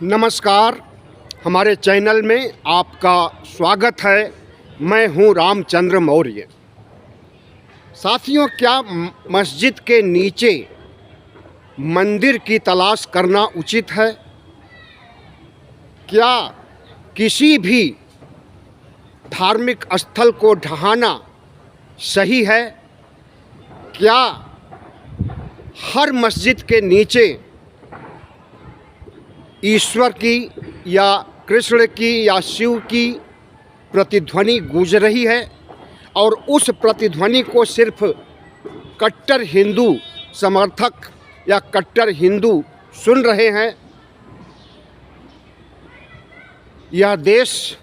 नमस्कार, हमारे चैनल में आपका स्वागत है। मैं हूं रामचंद्र मौर्य। साथियों, क्या मस्जिद के नीचे मंदिर की तलाश करना उचित है? क्या किसी भी धार्मिक स्थल को ढहाना सही है? क्या हर मस्जिद के नीचे ईश्वर की या कृष्ण की या शिव की प्रतिध्वनि गूंज रही है और उस प्रतिध्वनि को सिर्फ कट्टर हिंदू समर्थक या कट्टर हिंदू सुन रहे हैं? यह देश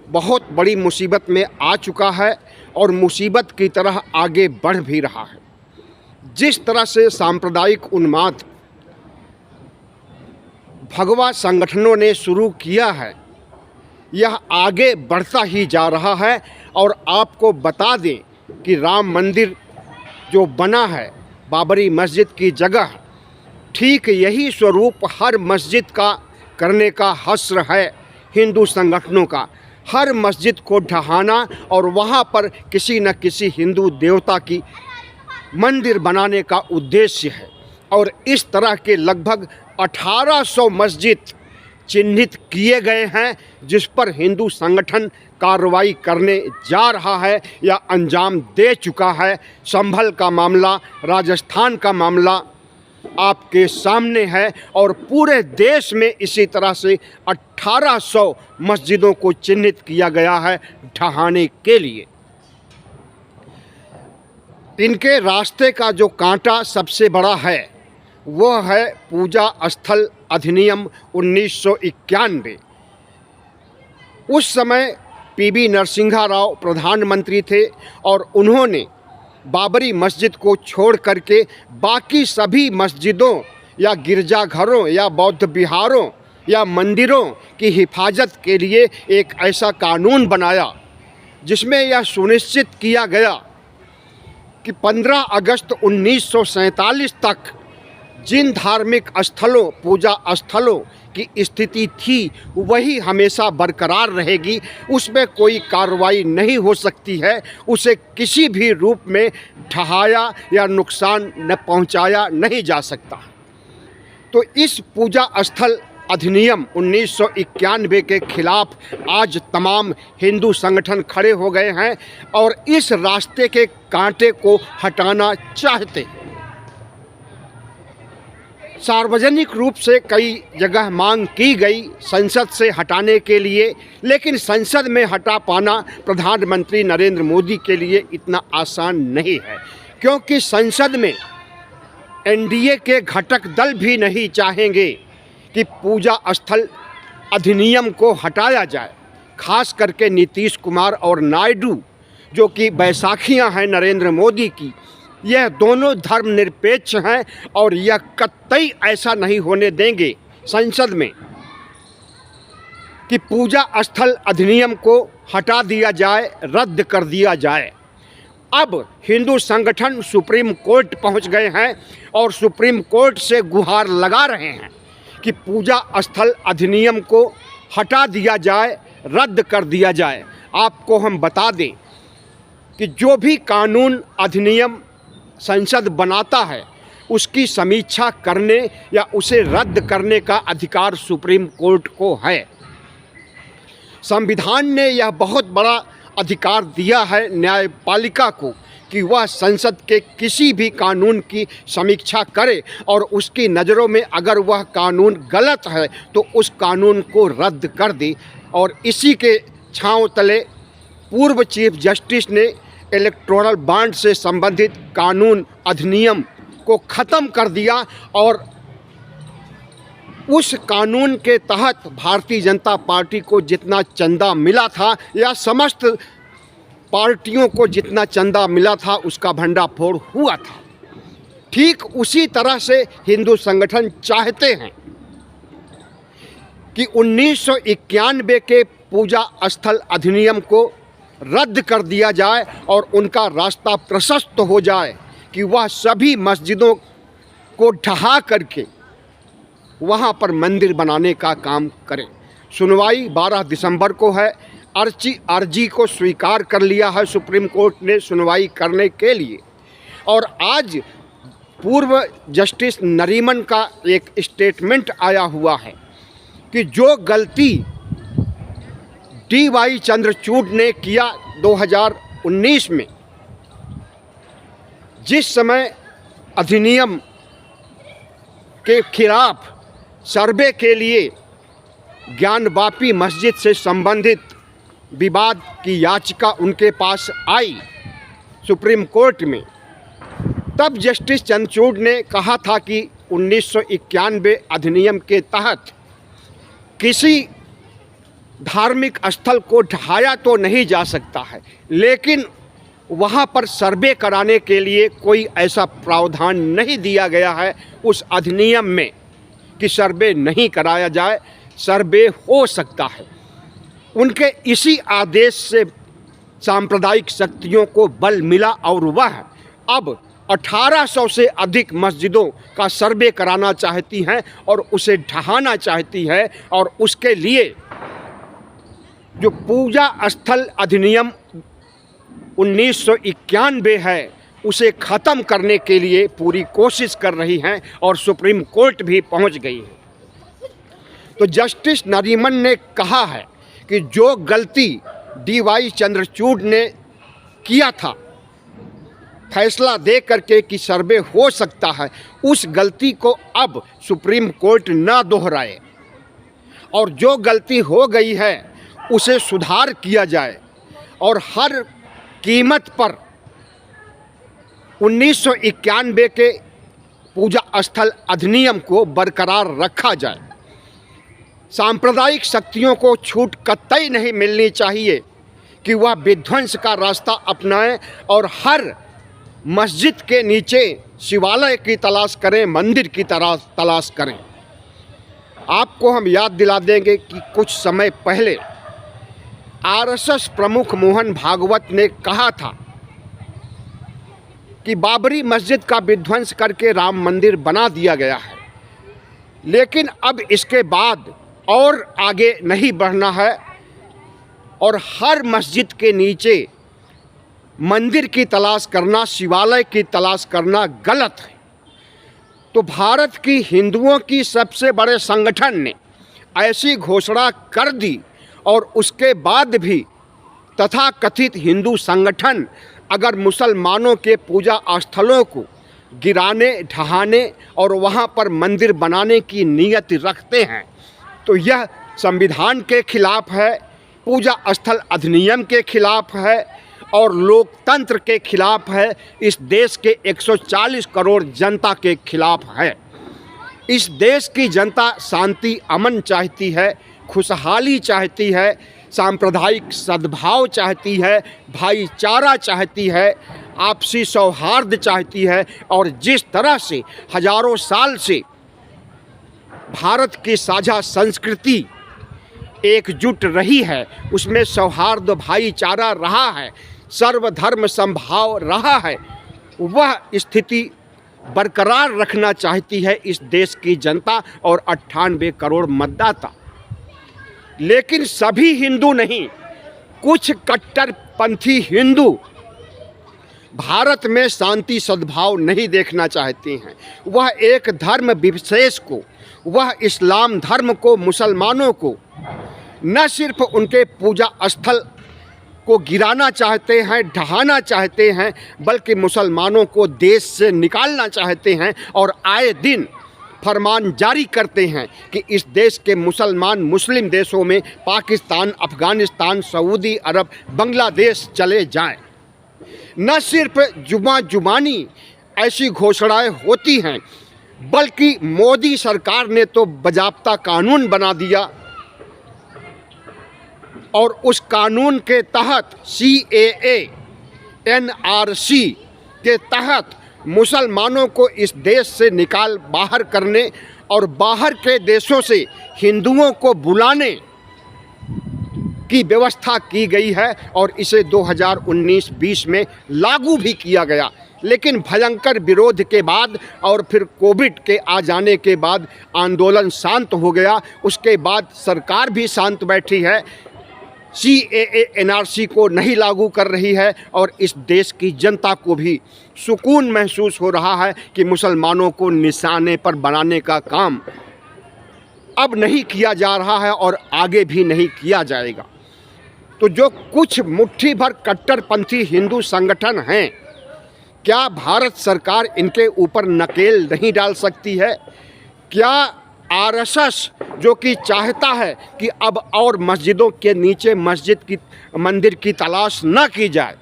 बहुत बड़ी मुसीबत में आ चुका है और मुसीबत की तरह आगे बढ़ भी रहा है। जिस तरह से सांप्रदायिक उन्माद भगवा संगठनों ने शुरू किया है, यह आगे बढ़ता ही जा रहा है। और आपको बता दें कि राम मंदिर जो बना है बाबरी मस्जिद की जगह, ठीक यही स्वरूप हर मस्जिद का करने का हश्र है हिंदू संगठनों का। हर मस्जिद को ढहाना और वहाँ पर किसी न किसी हिंदू देवता की मंदिर बनाने का उद्देश्य है। और इस तरह के लगभग 1800 मस्जिद चिन्हित किए गए हैं जिस पर हिंदू संगठन कार्रवाई करने जा रहा है या अंजाम दे चुका है। संभल का मामला, राजस्थान का मामला आपके सामने है और पूरे देश में इसी तरह से 1800 मस्जिदों को चिन्हित किया गया है ढहाने के लिए। इनके रास्ते का जो कांटा सबसे बड़ा है वो है पूजा स्थल अधिनियम 1991। उस समय पीवी नरसिम्हा राव प्रधानमंत्री थे और उन्होंने बाबरी मस्जिद को छोड़ करके बाकी सभी मस्जिदों या गिरजाघरों या बौद्ध विहारों या मंदिरों की हिफाजत के लिए एक ऐसा कानून बनाया जिसमें यह सुनिश्चित किया गया कि 15 अगस्त 1947 तक जिन धार्मिक स्थलों, पूजा स्थलों की स्थिति थी वही हमेशा बरकरार रहेगी। उसमें कोई कार्रवाई नहीं हो सकती है, उसे किसी भी रूप में ढहाया या नुकसान न पहुंचाया नहीं जा सकता। तो इस पूजा स्थल अधिनियम 1991 के खिलाफ आज तमाम हिंदू संगठन खड़े हो गए हैं और इस रास्ते के कांटे को हटाना चाहते हैं। सार्वजनिक रूप से कई जगह मांग की गई संसद से हटाने के लिए, लेकिन संसद में हटा पाना प्रधानमंत्री नरेंद्र मोदी के लिए इतना आसान नहीं है, क्योंकि संसद में एनडीए के घटक दल भी नहीं चाहेंगे कि पूजा स्थल अधिनियम को हटाया जाए। खास करके नीतीश कुमार और नायडू, जो कि बैसाखियां हैं नरेंद्र मोदी की, यह दोनों धर्मनिरपेक्ष हैं और यह कतई ऐसा नहीं होने देंगे संसद में कि पूजा स्थल अधिनियम को हटा दिया जाए, रद्द कर दिया जाए। अब हिंदू संगठन सुप्रीम कोर्ट पहुंच गए हैं और सुप्रीम कोर्ट से गुहार लगा रहे हैं कि पूजा स्थल अधिनियम को हटा दिया जाए, रद्द कर दिया जाए। आपको हम बता दें कि जो भी कानून अधिनियम संसद बनाता है उसकी समीक्षा करने या उसे रद्द करने का अधिकार सुप्रीम कोर्ट को है। संविधान ने यह बहुत बड़ा अधिकार दिया है न्यायपालिका को कि वह संसद के किसी भी कानून की समीक्षा करे और उसकी नज़रों में अगर वह कानून गलत है तो उस कानून को रद्द कर दे। और इसी के छांव तले पूर्व चीफ जस्टिस ने इलेक्टोरल बॉन्ड से संबंधित कानून अधिनियम को ख़त्म कर दिया और उस कानून के तहत भारतीय जनता पार्टी को जितना चंदा मिला था या समस्त पार्टियों को जितना चंदा मिला था उसका भंडाफोड़ हुआ था। ठीक उसी तरह से हिंदू संगठन चाहते हैं कि 1991 के पूजा स्थल अधिनियम को रद्द कर दिया जाए और उनका रास्ता प्रशस्त हो जाए कि वह सभी मस्जिदों को ढहा करके वहाँ पर मंदिर बनाने का काम करें। सुनवाई 12 दिसंबर को है। अर्जी को स्वीकार कर लिया है सुप्रीम कोर्ट ने सुनवाई करने के लिए। और आज पूर्व जस्टिस नरीमन का एक स्टेटमेंट आया हुआ है कि जो गलती DY चंद्रचूड़ ने किया 2019 में, जिस समय अधिनियम के खिलाफ सर्वे के लिए ज्ञानवापी मस्जिद से संबंधित विवाद की याचिका उनके पास आई सुप्रीम कोर्ट में, तब जस्टिस चंद्रचूड़ ने कहा था कि 1991 अधिनियम के तहत किसी धार्मिक स्थल को ढहाया तो नहीं जा सकता है, लेकिन वहाँ पर सर्वे कराने के लिए कोई ऐसा प्रावधान नहीं दिया गया है उस अधिनियम में कि सर्वे नहीं कराया जाए, सर्वे हो सकता है। उनके इसी आदेश से सांप्रदायिक शक्तियों को बल मिला और वह अब 1800 से अधिक मस्जिदों का सर्वे कराना चाहती हैं और उसे ढहाना चाहती है। और उसके लिए जो पूजा स्थल अधिनियम 1991 है उसे ख़त्म करने के लिए पूरी कोशिश कर रही हैं और सुप्रीम कोर्ट भी पहुंच गई है। तो जस्टिस नरीमन ने कहा है कि जो गलती DY चंद्रचूड़ ने किया था फैसला दे करके कि सर्वे हो सकता है, उस गलती को अब सुप्रीम कोर्ट न दोहराए और जो गलती हो गई है उसे सुधार किया जाए और हर कीमत पर 1991 के पूजा स्थल अधिनियम को बरकरार रखा जाए। सांप्रदायिक शक्तियों को छूट कतई नहीं मिलनी चाहिए कि वह विध्वंस का रास्ता अपनाएं और हर मस्जिद के नीचे शिवालय की तलाश करें, मंदिर की तलाश करें। आपको हम याद दिला देंगे कि कुछ समय पहले RSS प्रमुख मोहन भागवत ने कहा था कि बाबरी मस्जिद का विध्वंस करके राम मंदिर बना दिया गया है, लेकिन अब इसके बाद और आगे नहीं बढ़ना है और हर मस्जिद के नीचे मंदिर की तलाश करना, शिवालय की तलाश करना गलत है। तो भारत की हिंदुओं की सबसे बड़े संगठन ने ऐसी घोषणा कर दी और उसके बाद भी तथाकथित हिंदू संगठन अगर मुसलमानों के पूजा स्थलों को गिराने, ढहाने और वहाँ पर मंदिर बनाने की नीयत रखते हैं तो यह संविधान के खिलाफ है, पूजा स्थल अधिनियम के खिलाफ है और लोकतंत्र के खिलाफ है, इस देश के 140 करोड़ जनता के खिलाफ है। इस देश की जनता शांति, अमन चाहती है, खुशहाली चाहती है, सांप्रदायिक सद्भाव चाहती है, भाईचारा चाहती है, आपसी सौहार्द चाहती है। और जिस तरह से हजारों साल से भारत की साझा संस्कृति एकजुट रही है, उसमें सौहार्द, भाईचारा रहा है, सर्वधर्म समभाव रहा है, वह स्थिति बरकरार रखना चाहती है इस देश की जनता और 98 करोड़ मतदाता। लेकिन सभी हिंदू नहीं, कुछ कट्टरपंथी हिंदू भारत में शांति सद्भाव नहीं देखना चाहते हैं। वह एक धर्म विशेष को, वह इस्लाम धर्म को, मुसलमानों को न सिर्फ उनके पूजा स्थल को गिराना चाहते हैं, ढहाना चाहते हैं, बल्कि मुसलमानों को देश से निकालना चाहते हैं और आए दिन फरमान जारी करते हैं कि इस देश के मुसलमान मुस्लिम देशों में पाकिस्तान, अफ़गानिस्तान, सऊदी अरब, बांग्लादेश चले जाएं। न सिर्फ जुबानी ऐसी घोषणाएं होती हैं, बल्कि मोदी सरकार ने तो बाज़ाब्ता कानून बना दिया और उस कानून के तहत CAA, NRC के तहत मुसलमानों को इस देश से निकाल बाहर करने और बाहर के देशों से हिंदुओं को बुलाने की व्यवस्था की गई है और इसे 2019-20 में लागू भी किया गया। लेकिन भयंकर विरोध के बाद और फिर कोविड के आ जाने के बाद आंदोलन शांत हो गया। उसके बाद सरकार भी शांत बैठी है, CAA NRC को नहीं लागू कर रही है और इस देश की जनता को भी सुकून महसूस हो रहा है कि मुसलमानों को निशाने पर बनाने का काम अब नहीं किया जा रहा है और आगे भी नहीं किया जाएगा। तो जो कुछ मुट्ठी भर कट्टरपंथी हिंदू संगठन हैं, क्या भारत सरकार इनके ऊपर नकेल नहीं डाल सकती है? क्या RSS जो कि चाहता है कि अब और मस्जिदों के नीचे मंदिर की तलाश न की जाए,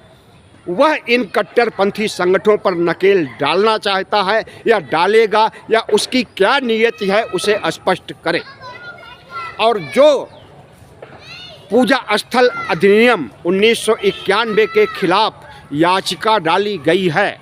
वह इन कट्टरपंथी संगठनों पर नकेल डालना चाहता है या डालेगा, या उसकी क्या नीयत है उसे स्पष्ट करे। और जो पूजा स्थल अधिनियम 1991 के खिलाफ याचिका डाली गई है,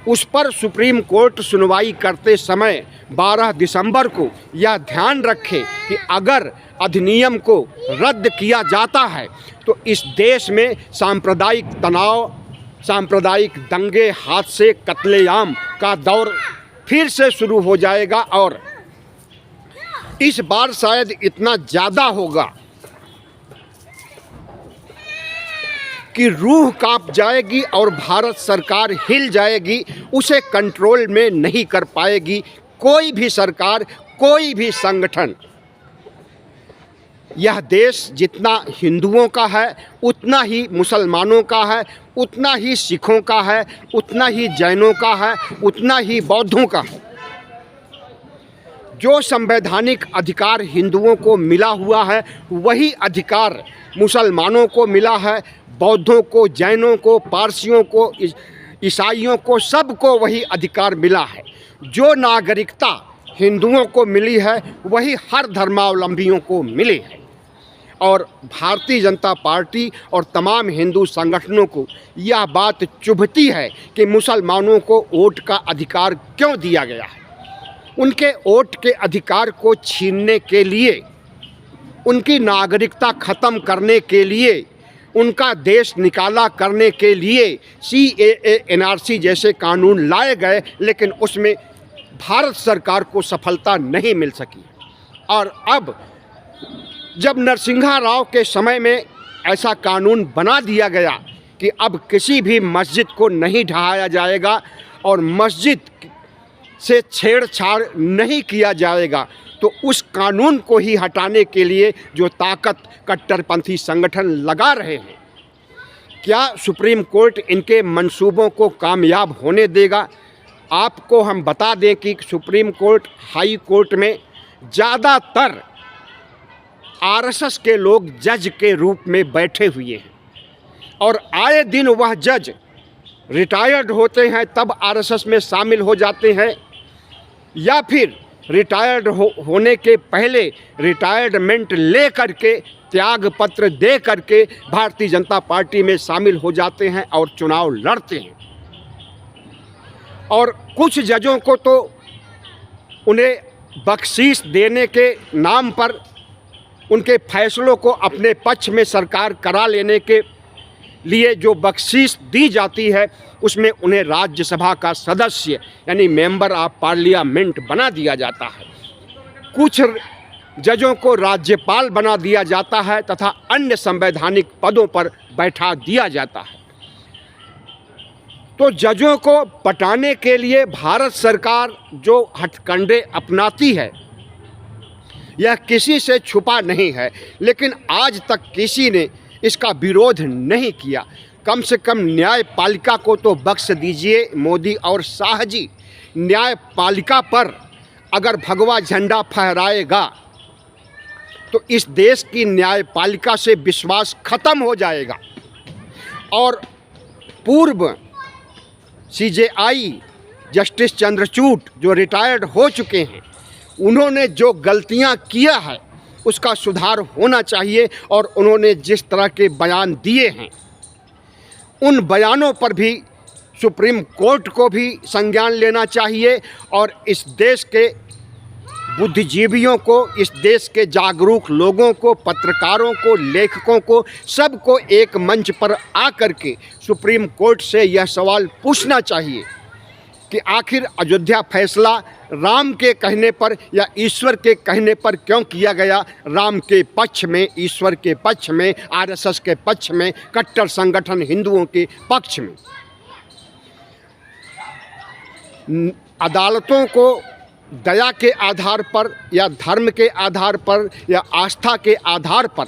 उस पर सुप्रीम कोर्ट सुनवाई करते समय 12 दिसंबर को यह ध्यान रखे कि अगर अधिनियम को रद्द किया जाता है तो इस देश में सांप्रदायिक तनाव, सांप्रदायिक दंगे, हादसे, कत्लेआम का दौर फिर से शुरू हो जाएगा और इस बार शायद इतना ज़्यादा होगा कि रूह कांप जाएगी और भारत सरकार हिल जाएगी, उसे कंट्रोल में नहीं कर पाएगी कोई भी सरकार, कोई भी संगठन। यह देश जितना हिंदुओं का है उतना ही मुसलमानों का है, उतना ही सिखों का है, उतना ही जैनों का है, उतना ही बौद्धों का है। जो संवैधानिक अधिकार हिंदुओं को मिला हुआ है वही अधिकार मुसलमानों को मिला है, बौद्धों को, जैनों को, पारसियों को, ईसाइयों को, सबको वही अधिकार मिला है। जो नागरिकता हिंदुओं को मिली है वही हर धर्मावलंबियों को मिली है। और भारतीय जनता पार्टी और तमाम हिंदू संगठनों को यह बात चुभती है कि मुसलमानों को वोट का अधिकार क्यों दिया गया है। उनके वोट के अधिकार को छीनने के लिए, उनकी नागरिकता ख़त्म करने के लिए, उनका देश निकाला करने के लिए CAA NRC जैसे कानून लाए गए, लेकिन उसमें भारत सरकार को सफलता नहीं मिल सकी। और अब जब नरसिंहा राव के समय में ऐसा कानून बना दिया गया कि अब किसी भी मस्जिद को नहीं ढहाया जाएगा और मस्जिद से छेड़छाड़ नहीं किया जाएगा, तो उस कानून को ही हटाने के लिए जो ताकत कट्टरपंथी संगठन लगा रहे हैं, क्या सुप्रीम कोर्ट इनके मंसूबों को कामयाब होने देगा? आपको हम बता दें कि सुप्रीम कोर्ट, हाई कोर्ट में ज़्यादातर RSS के लोग जज के रूप में बैठे हुए हैं और आए दिन वह जज रिटायर्ड होते हैं तब RSS में शामिल हो जाते हैं, या फिर रिटायर्ड होने के पहले रिटायरमेंट ले करके, त्याग पत्र दे करके भारतीय जनता पार्टी में शामिल हो जाते हैं और चुनाव लड़ते हैं। और कुछ जजों को तो उन्हें बख्शीश देने के नाम पर उनके फैसलों को अपने पक्ष में सरकार करा लेने के लिए जो बख्शीश दी जाती है उसमें उन्हें राज्यसभा का सदस्य यानी मेंबर ऑफ पार्लियामेंट बना दिया जाता है। कुछ जजों को राज्यपाल बना दिया जाता है तथा अन्य संवैधानिक पदों पर बैठा दिया जाता है। तो जजों को पटाने के लिए भारत सरकार जो हथकंडे अपनाती है यह किसी से छुपा नहीं है, लेकिन आज तक किसी ने इसका विरोध नहीं किया। कम से कम न्यायपालिका को तो बख्श दीजिए मोदी और शाह जी। न्यायपालिका पर अगर भगवा झंडा फहराएगा तो इस देश की न्यायपालिका से विश्वास खत्म हो जाएगा। और पूर्व CJI जस्टिस चंद्रचूड़ जो रिटायर्ड हो चुके हैं, उन्होंने जो गलतियां किया है उसका सुधार होना चाहिए और उन्होंने जिस तरह के बयान दिए हैं उन बयानों पर भी सुप्रीम कोर्ट को भी संज्ञान लेना चाहिए और इस देश के बुद्धिजीवियों को, इस देश के जागरूक लोगों को, पत्रकारों को, लेखकों को, सबको एक मंच पर आकर के सुप्रीम कोर्ट से यह सवाल पूछना चाहिए कि आखिर अयोध्या फैसला राम के कहने पर या ईश्वर के कहने पर क्यों किया गया, राम के पक्ष में, ईश्वर के पक्ष में, आरएसएस के पक्ष में, कट्टर संगठन हिंदुओं के पक्ष में। अदालतों को दया के आधार पर या धर्म के आधार पर या आस्था के आधार पर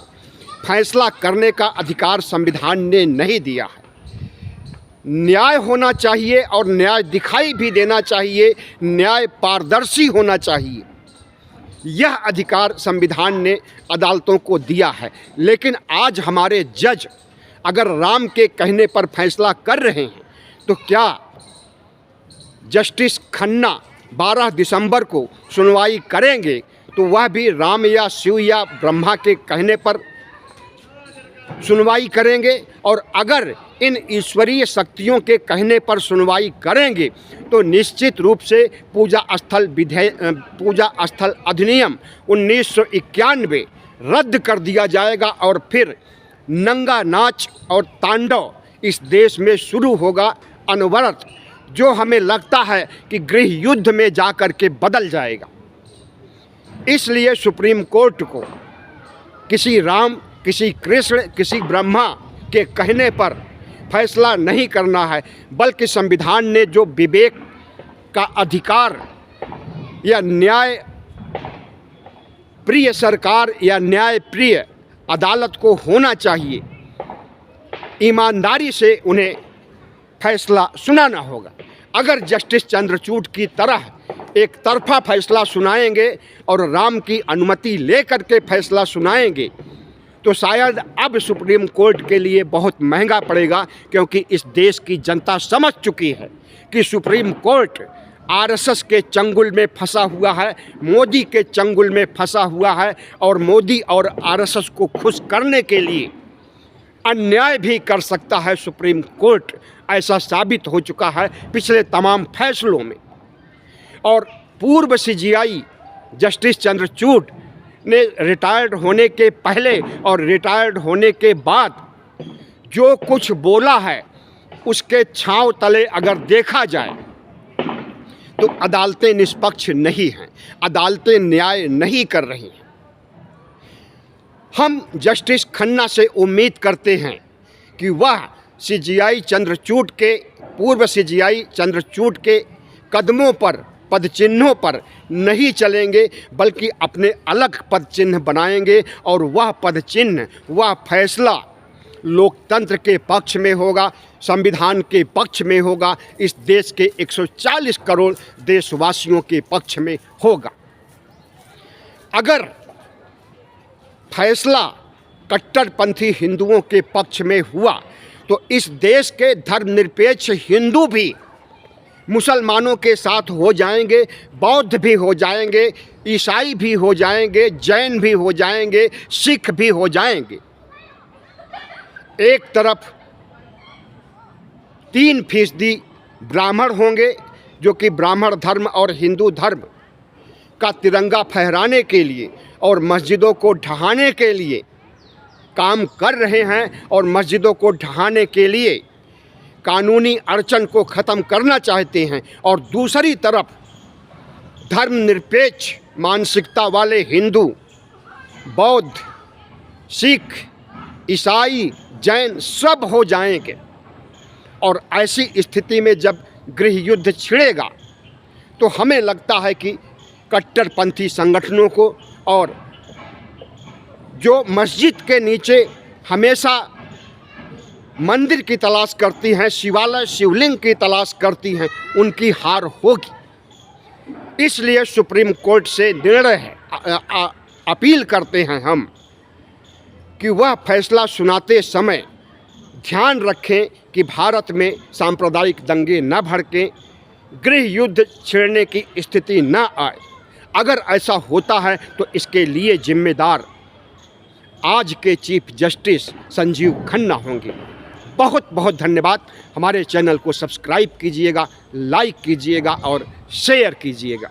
फैसला करने का अधिकार संविधान ने नहीं दिया है। न्याय होना चाहिए और न्याय दिखाई भी देना चाहिए, न्याय पारदर्शी होना चाहिए। यह अधिकार संविधान ने अदालतों को दिया है। लेकिन आज हमारे जज अगर राम के कहने पर फैसला कर रहे हैं तो क्या जस्टिस खन्ना 12 दिसंबर को सुनवाई करेंगे तो वह भी राम या शिव या ब्रह्मा के कहने पर सुनवाई करेंगे? और अगर इन ईश्वरीय शक्तियों के कहने पर सुनवाई करेंगे तो निश्चित रूप से पूजा स्थल अधिनियम 1991 रद्द कर दिया जाएगा और फिर नंगा नाच और तांडव इस देश में शुरू होगा, अनवरत, जो हमें लगता है कि गृह युद्ध में जाकर के बदल जाएगा। इसलिए सुप्रीम कोर्ट को किसी राम, किसी कृष्ण, किसी ब्रह्मा के कहने पर फैसला नहीं करना है, बल्कि संविधान ने जो विवेक का अधिकार या न्याय प्रिय सरकार या न्याय प्रिय अदालत को होना चाहिए, ईमानदारी से उन्हें फैसला सुनाना होगा। अगर जस्टिस चंद्रचूड़ की तरह एक तरफा फैसला सुनाएंगे और राम की अनुमति लेकर के फैसला सुनाएंगे तो शायद अब सुप्रीम कोर्ट के लिए बहुत महंगा पड़ेगा, क्योंकि इस देश की जनता समझ चुकी है कि सुप्रीम कोर्ट आरएसएस के चंगुल में फंसा हुआ है, मोदी के चंगुल में फंसा हुआ है और मोदी और आरएसएस को खुश करने के लिए अन्याय भी कर सकता है। सुप्रीम कोर्ट ऐसा साबित हो चुका है पिछले तमाम फैसलों में। और पूर्व सीजीआई जस्टिस चंद्रचूड़ ने रिटायर्ड होने के पहले और रिटायर्ड होने के बाद जो कुछ बोला है उसके छांव तले अगर देखा जाए तो अदालतें निष्पक्ष नहीं हैं, अदालतें न्याय नहीं कर रही हैं। हम जस्टिस खन्ना से उम्मीद करते हैं कि वह सीजीआई चंद्रचूड़ के, पूर्व सीजीआई चंद्रचूड़ के कदमों पर, पदचिन्हों पर नहीं चलेंगे, बल्कि अपने अलग पदचिन्ह बनाएंगे और वह पदचिन्ह, वह फैसला लोकतंत्र के पक्ष में होगा, संविधान के पक्ष में होगा, इस देश के 140 करोड़ देशवासियों के पक्ष में होगा। अगर फैसला कट्टरपंथी हिंदुओं के पक्ष में हुआ तो इस देश के धर्मनिरपेक्ष हिंदू भी मुसलमानों के साथ हो जाएंगे, बौद्ध भी हो जाएंगे, ईसाई भी हो जाएंगे, जैन भी हो जाएंगे, सिख भी हो जाएंगे। एक तरफ 3% ब्राह्मण होंगे जो कि ब्राह्मण धर्म और हिंदू धर्म का तिरंगा फहराने के लिए और मस्जिदों को ढहाने के लिए काम कर रहे हैं और मस्जिदों को ढहाने के लिए कानूनी अड़चन को ख़त्म करना चाहते हैं, और दूसरी तरफ धर्मनिरपेक्ष मानसिकता वाले हिंदू, बौद्ध, सिख, ईसाई, जैन सब हो जाएंगे। और ऐसी स्थिति में जब गृह युद्ध छिड़ेगा तो हमें लगता है कि कट्टरपंथी संगठनों को और जो मस्जिद के नीचे हमेशा मंदिर की तलाश करती हैं, शिवालय, शिवलिंग की तलाश करती हैं, उनकी हार होगी। इसलिए सुप्रीम कोर्ट से निर्णय है, अपील करते हैं हम कि वह फैसला सुनाते समय ध्यान रखें कि भारत में सांप्रदायिक दंगे न भड़कें, गृह युद्ध छेड़ने की स्थिति न आए। अगर ऐसा होता है तो इसके लिए जिम्मेदार आज के चीफ जस्टिस संजीव खन्ना होंगे। बहुत बहुत धन्यवाद। हमारे चैनल को सब्सक्राइब कीजिएगा, लाइक कीजिएगा और शेयर कीजिएगा।